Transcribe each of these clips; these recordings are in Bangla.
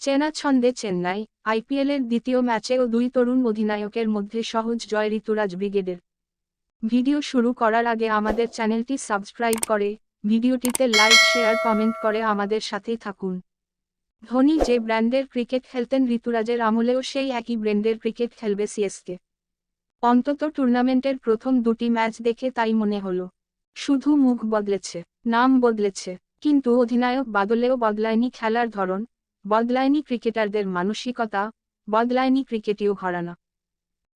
চেনা ছন্দে চেন্নাই আইপিএলের দ্বিতীয় ম্যাচেও দুই তরুণ অধিনায়কের মধ্যে সহজ জয় ঋতুরাজ ব্রিগেডের। ভিডিও শুরু করার আগে আমাদের চ্যানেলটি সাবস্ক্রাইব করে ভিডিওটিতে লাইক শেয়ার কমেন্ট করে আমাদের সাথেই থাকুন। ধোনি যে ব্র্যান্ডের ক্রিকেট খেলতেন ঋতুরাজের আমলেও সেই একই ব্র্যান্ডের ক্রিকেট খেলবে সিএসকে। অন্তত টুর্নামেন্টের প্রথম দুটি ম্যাচ দেখে তাই মনে হলো। শুধু মুখ বদলেছে, নাম বদলেছে, কিন্তু অধিনায়ক বদলেও বদলায়নি খেলার ধরন, বদলায়নি ক্রিকেটারদের মানসিকতা, বদলায়নি ক্রিকেটীয় ঘরানা।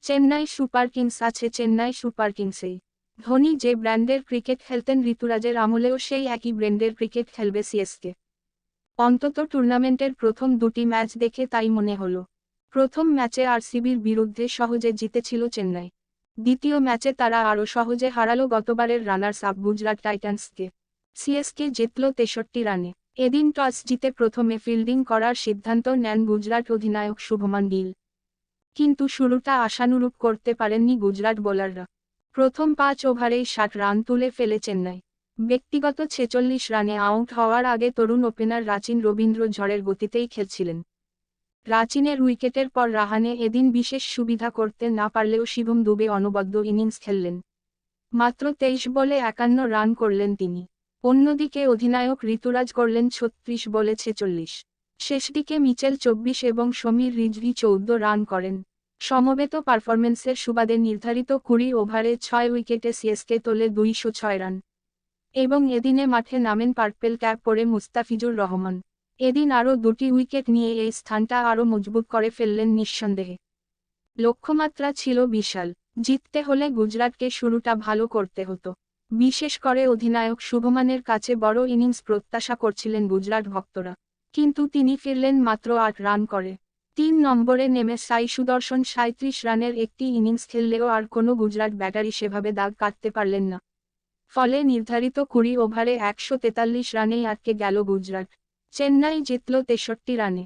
চেন্নাই সুপার কিংস আছে চেন্নাই সুপার কিংসেই। ধোনি যে ব্র্যান্ডের ক্রিকেট খেলতেন ঋতুরাজের আমলেও সেই একই ব্র্যান্ডের ক্রিকেট খেলবে সিএসকে। অন্তত টুর্নামেন্টের প্রথম দুটি ম্যাচ দেখে তাই মনে হলো। প্রথম ম্যাচে আরসিবির বিরুদ্ধে সহজে জিতেছিল চেন্নাই। দ্বিতীয় ম্যাচে তারা আরও সহজে হারালো গতবারের রানার্স আপ গুজরাট টাইটান্সকে। সিএসকে জিতল 63 রানে। এদিন টস জিতে প্রথমে ফিল্ডিং করার সিদ্ধান্ত নেন গুজরাট অধিনায়ক শুভমান গিল। কিন্তু শুরুটা আশানুরূপ করতে পারেননি গুজরাট বোলাররা। প্রথম 5 ওভারেই 60 রান তুলে ফেলে চেন্নাই। ব্যক্তিগত 46 রানে আউট হওয়ার আগে তরুণ ওপেনার রাচিন রবীন্দ্র ঝড়ের গতিতেই খেলছিলেন। রাচিনের উইকেটের পর রাহানে এদিন বিশেষ সুবিধা করতে না পারলেও শিবম দুবে অনবদ্য ইনিংস খেললেন। মাত্র 23 বলে 51 রান করলেন তিনি। অন্যদিকে অধিনায়ক ঋতুরাজ করলেন 36 বলে 46। শেষদিকে মিচেল 24 এবং সমীর রিজভি 14 রান করেন। সমবেত পারফরম্যান্সের সুবাদে নির্ধারিত 20 ওভারে 6 উইকেটে সিএসকে তোলে 206 রান। এবং এদিনে মাঠে নামেন পার্পেল ক্যাপ পরে মুস্তাফিজুর রহমান। এদিন আরও 2টি উইকেট নিয়ে এই স্থানটা আরও মজবুত করে ফেললেন নিঃসন্দেহে। লক্ষ্যমাত্রা ছিল বিশাল। জিততে হলে গুজরাটকে শুরুটা ভালো করতে হতো। বিশেষ করে অধিনায়ক শুভমানের কাছে বড় ইনিংস প্রত্যাশা করছিলেন গুজরাট ভক্তরা। কিন্তু তিনি ফিরলেন মাত্র 8 রান করে। 3 নম্বরে নেমে সাই সুদর্শন 37 রানের একটি ইনিংস খেললেও আর কোনো গুজরাট ব্যাটারি সেভাবে দাগ কাটতে পারলেন না। ফলে নির্ধারিত 20 ওভারে 143 রানেই আটকে গেল গুজরাট। চেন্নাই জিতল 63 রানে।